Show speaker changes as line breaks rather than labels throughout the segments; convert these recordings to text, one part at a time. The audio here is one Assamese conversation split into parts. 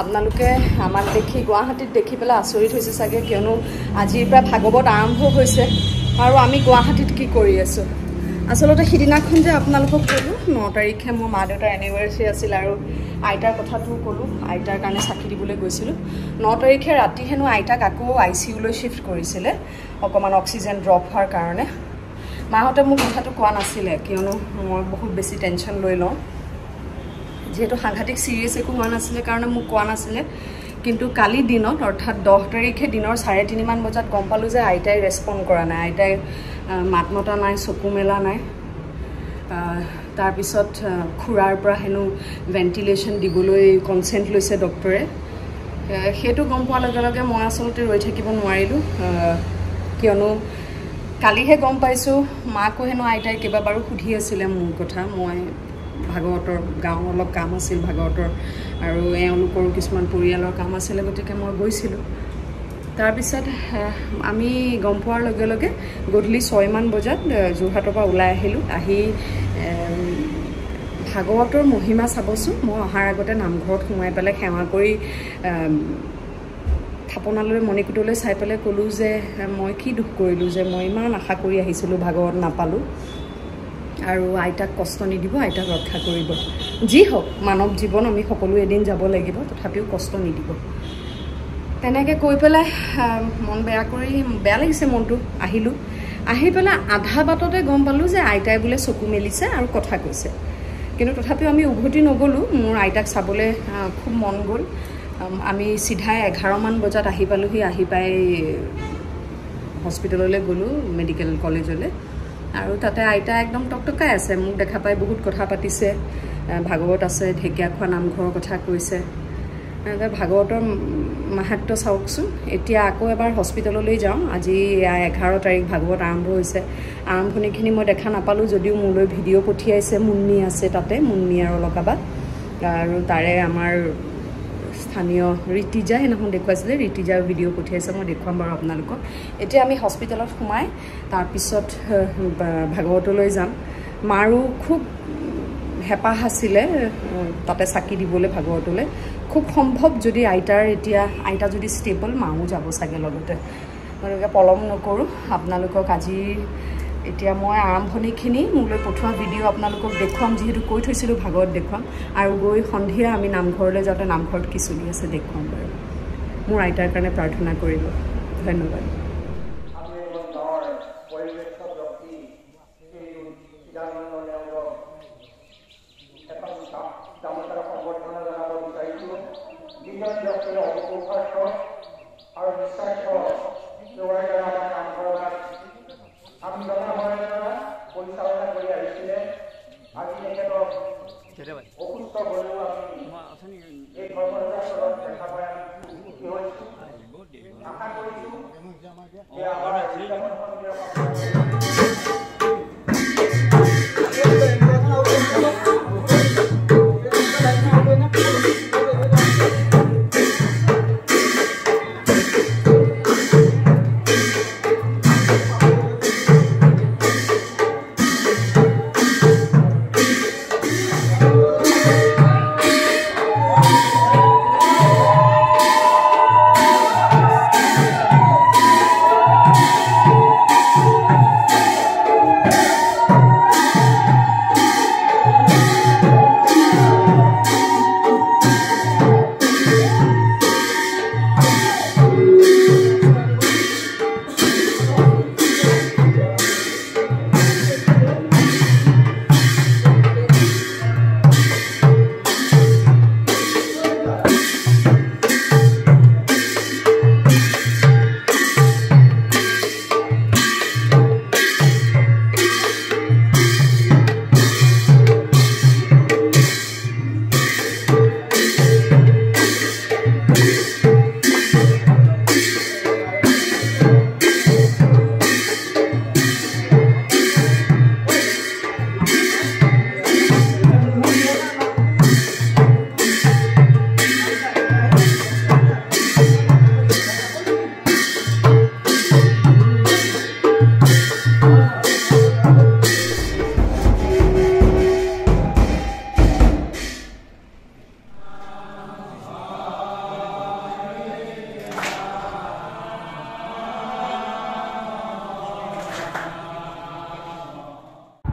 আপোনালোকে আমাক দেখি গুৱাহাটীত দেখি পেলাই আচৰিত হৈছে চাগে কিয়নো আজিৰ পৰা ভাগৱত আৰম্ভ হৈছে আৰু আমি গুৱাহাটীত কি কৰি আছোঁ আচলতে সিদিনাখন যে আপোনালোকক ক'লোঁ 9 তাৰিখে মোৰ মা দেউতাৰ এনিভাৰ্চাৰী আছিল আৰু আইতাৰ কথাটো ক'লোঁ আইতাৰ কাৰণে চাকি দিবলৈ গৈছিলোঁ 9 তাৰিখে ৰাতি হেনো আইতাক আকৌ ICUলৈ শিফ্ট কৰিছিলে অকণমান অক্সিজেন ড্ৰপ হোৱাৰ কাৰণে মাহঁতে মোক কথাটো কোৱা নাছিলে কিয়নো মই বহুত বেছি টেনশ্যন লৈ লওঁ যেহেতু সাংঘাতিক চিৰিয়াছ একো হোৱা নাছিলে কাৰণে মোক কোৱা নাছিলে কিন্তু কালি দিনত অৰ্থাৎ 10 তাৰিখে দিনৰ 3:30 মান বজাত গম পালোঁ যে আইতাই ৰেছপণ্ড কৰা নাই আইতাই মাত মতা নাই চকু মেলা নাই তাৰপিছত খুৰাৰ পৰা হেনো ভেণ্টিলেশ্যন দিবলৈ কনচেণ্ট লৈছে ডক্টৰে সেইটো গম পোৱাৰ লগে লগে মই আচলতে ৰৈ থাকিব নোৱাৰিলোঁ কিয়নো কালিহে গম পাইছোঁ মাকো হেনো আইতাই কেইবাবাৰো সুধি আছিলে মোৰ কথা মই ভাগৱতৰ গাঁও অলপ কাম আছিল ভাগৱতৰ আৰু এওঁলোকৰো কিছুমান পৰিয়ালৰ কাম আছিলে গতিকে মই গৈছিলোঁ তাৰপিছত আমি গম পোৱাৰ লগে লগে গধূলি 6 মান বজাত যোৰহাটৰ পৰা ওলাই আহিলোঁ আহি ভাগৱতৰ মহিমা চাবচোন মই অহাৰ আগতে নামঘৰত সোমাই পেলাই সেৱা কৰি থাপনালৈ মণিকূটলৈ চাই পেলাই ক'লোঁ যে মই কি দুখ কৰিলোঁ যে মই ইমান আশা কৰি আহিছিলোঁ ভাগৱত নাপালোঁ আৰু আইতাক কষ্ট নিদিব আইতাক ৰক্ষা কৰিব যি হওক মানৱ জীৱন আমি সকলো এদিন যাব লাগিব তথাপিও কষ্ট নিদিব তেনেকৈ কৈ পেলাই মন বেয়া লাগিছে মনটো আহিলোঁ আহি পেলাই আধা বাটতে গম পালোঁ যে আইতাই বোলে চকু মেলিছে আৰু কথা কৈছে কিন্তু তথাপিও আমি উভতি নগ'লোঁ মোৰ আইতাক চাবলৈ খুব মন গ'ল আমি চিধাই 11 মান বজাত আহি পালোঁহি আহি পাই হস্পিটেললৈ গ'লোঁ মেডিকেল কলেজলৈ আৰু তাতে আইতা একদম টকটকাই আছে মোক দেখা পাই বহুত কথা পাতিছে ভাগৱত আছে ঢেকীয়াখোৱা নামঘৰৰ কথা কৈছে ভাগৱতৰ মাহাত্য চাওকচোন এতিয়া আকৌ এবাৰ হস্পিটেললৈ যাওঁ আজি 11 তাৰিখ ভাগৱত আৰম্ভ হৈছে আৰম্ভণিখিনি মই দেখা নাপালোঁ যদিও মোলৈ ভিডিঅ' পঠিয়াইছে মুন্নি আছে তাতে মুন্নি আৰু অলকাবাদ আৰু তাৰে আমাৰ স্থানীয় ৰীতিজা সেইদিনাখন দেখুৱাইছিলে ৰীতিজাৰ ভিডিঅ' পঠিয়াইছে মই দেখুৱাম বাৰু আপোনালোকক এতিয়া আমি হস্পিটেলত সোমাই তাৰপিছত ভাগৱতলৈ যাম মাৰো খুব হেঁপাহ আছিলে তাতে চাকি দিবলৈ ভাগৱতলৈ খুব সম্ভৱ যদি আইতা যদি ষ্টেবল মাও যাব চাগে লগতে গতিকে পলম নকৰোঁ আপোনালোকক আজি এতিয়া মই আৰম্ভণিখিনি মোলৈ পঠোৱা ভিডিঅ' আপোনালোকক দেখুৱাম যিহেতু কৈ থৈছিলোঁ ভাগৱত দেখুৱাম আৰু গৈ সন্ধিয়া আমি নামঘৰলৈ যাওঁতে নামঘৰত কি চলি আছে দেখুৱাম বাৰু মোৰ আইতাৰ কাৰণে প্ৰাৰ্থনা কৰিব ধন্যবাদ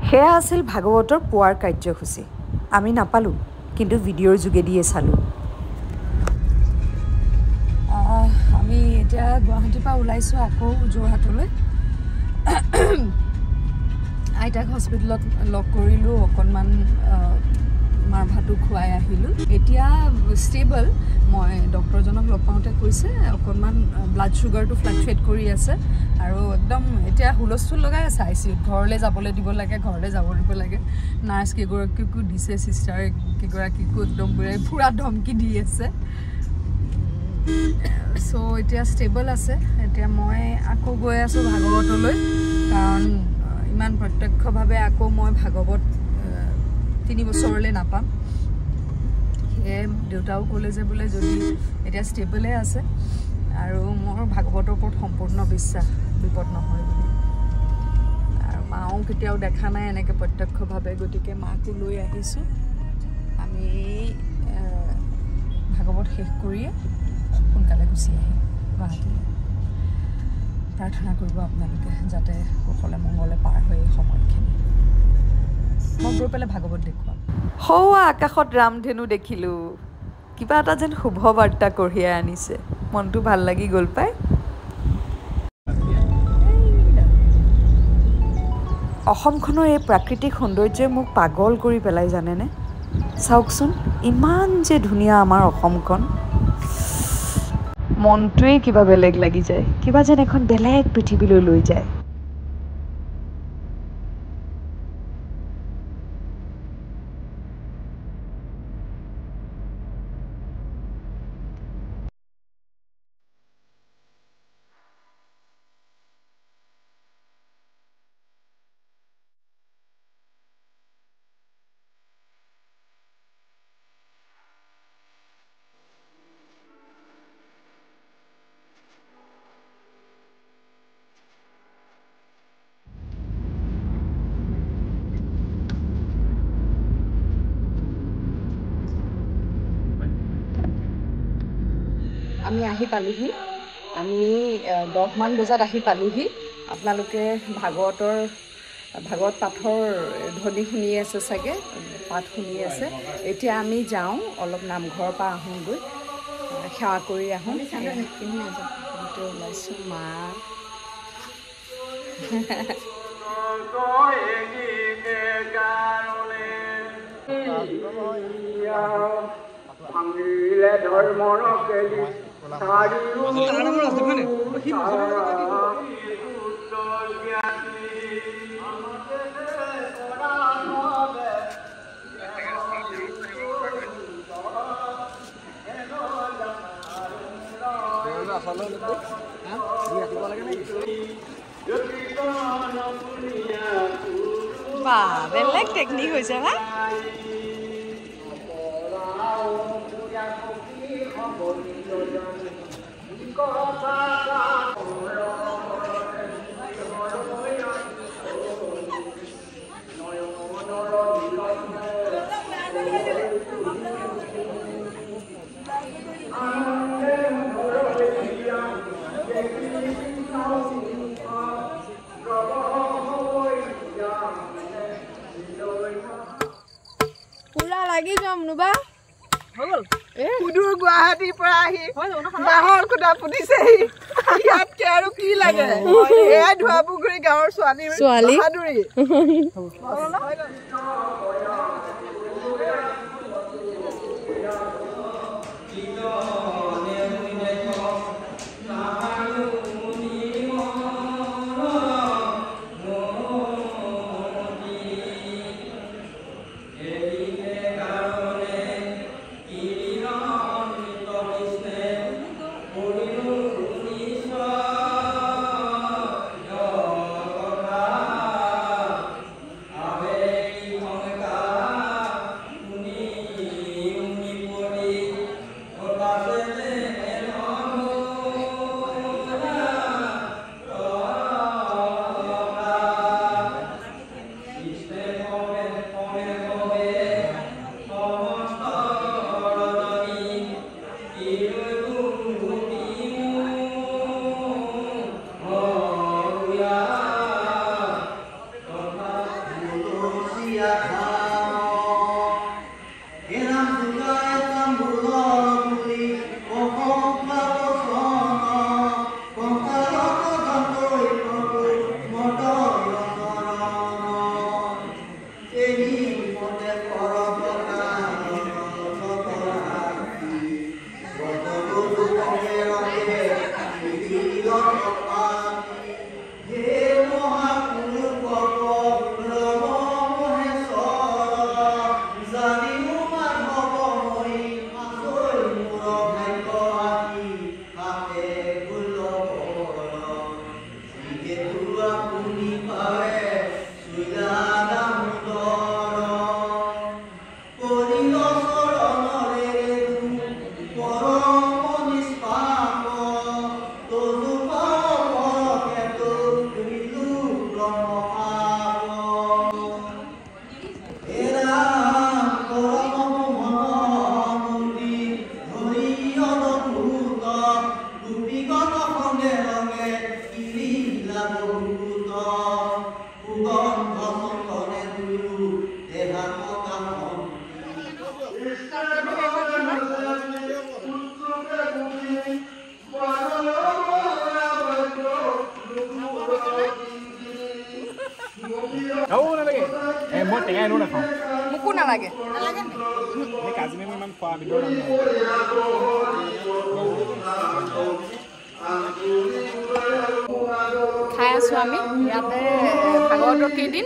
সেয়া আছিল ভাগৱতৰ পুৱাৰ কাৰ্যসূচী। আমি নাপালোঁ, কিন্তু ভিডিঅ'ৰ যোগেদিয়ে চালোঁ। আমি এতিয়া গুৱাহাটীৰ পৰা ওলাইছোঁ আকৌ যোৰহাটলৈ। আইতাক হস্পিটেলত লগ কৰিলোঁ, অকণমান মাৰ ভাতো খুৱাই আহিলোঁ। এতিয়া ষ্টেবল। মই ডক্টৰজনক লগ পাওঁতে কৈছে অকণমান ব্লাড চুগাৰটো ফ্লাকচুৱেট কৰি আছে আৰু একদম এতিয়া হুলস্থুল লগাই আছে ICUত। ঘৰলৈ যাবলৈ দিব লাগে, ঘৰলৈ যাব দিব লাগে। নাৰ্ছ কেইগৰাকীকো দিছে, চিষ্টাৰ কেইগৰাকীকো একদম পুৰা ধমকি দি আছে। চ' এতিয়া ষ্টেবল আছে। এতিয়া মই আকৌ গৈ আছোঁ ভাগৱতলৈ, কাৰণ ইমান প্ৰত্যক্ষভাৱে আকৌ মই ভাগৱত 3 বছৰলৈ নাপাম। সেয়ে দেউতাও ক'লে যে বোলে যদি এতিয়া ষ্টেবলে আছে আৰু মোৰ ভাগৱতৰ ওপৰত সম্পূৰ্ণ বিশ্বাস, বিপদ নহয় বুলি। আৰু মাও কেতিয়াও দেখা নাই এনেকৈ প্ৰত্যক্ষভাৱে, গতিকে মাকো লৈ আহিছোঁ। আমি ভাগৱত শেষ কৰিয়ে সোনকালে গুচি আহিম গুৱাহাটীলৈ। প্ৰাৰ্থনা কৰিব আপোনালোকে যাতে কুশলে মংগলে পাৰ হৈ এই সময়খিনি। মই গৈ পেলাই ভাগৱত দেখুৱাম। সৌৱা আকাশত ৰামধেনু দেখিলোঁ। কিবা এটা যেন শুভ বাৰ্তা কঢ়িয়াই আনিছে। মনটো ভাল লাগি গ'ল পাই। অসমখনৰ এই প্ৰাকৃতিক সৌন্দৰ্যই মোক পাগল কৰি পেলাই জানেনে। চাওকচোন, ইমান যে ধুনীয়া আমাৰ অসমখন। মনটোৱেই কিবা বেলেগ লাগি যায়, কিবা যেন এখন বেলেগ পৃথিৱীলৈ লৈ যায়।
আমি আহি পালোহি। আমি 10মান বজাত আহি পালোহি। আপোনালোকে ভাগৱত পাঠৰ ধ্বনি শুনি আছে চাগে, পাঠ শুনি আছে। এতিয়া আমি যাওঁ, অলপ নামঘৰৰ পৰা আহোঁগৈ, সেৱা কৰি আহোঁ। ওলাইছোঁ মা
ভাঙিলে ধৰ্মৰ কেলি
বা বেলেগ টেকনিক হৈছে না। পুৰা লাগি যাম নুবা।
সুদূৰ গুৱাহাটীৰ পৰা আহি বাঁহৰ খুটা পুতিছেহি। ইয়াতকে আৰু কি লাগে? এয়াই ধোৱাপুখুৰী গাঁৱৰ ছোৱালী বাহাদুৰী।
টেঙা এনেও নাখাওঁ
মোকো নালাগে
এই কাজি নেমু ইমান খোৱা ভিতৰত
খাই আছোঁ আমি ইয়াতে ভাগৱতৰ কেইদিন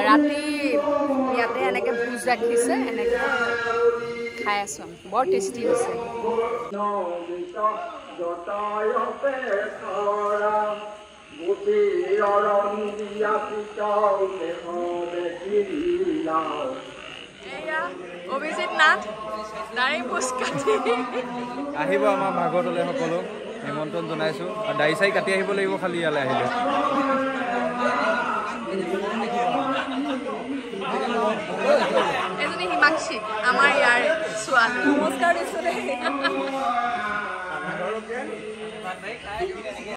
ৰাতি ইয়াতে এনেকৈ ভোজ ৰাখিছে এনেকৈ খাই আছোঁ আমি বৰ টেষ্টি হৈছে অভিজিত নাথ দাঢ়ি পোচ কাটি
আহিব আমাৰ ভাগৱতলৈ সকলো নিমন্ত্ৰণ জনাইছোঁ আৰু দাঢ়ি চাৰি কাটি আহিব লাগিব খালি ইয়ালৈ আহিলে
এজনী হিমাক্ষী আমাৰ ইয়াৰে ছোৱালী
নমস্কাৰ দিছোঁ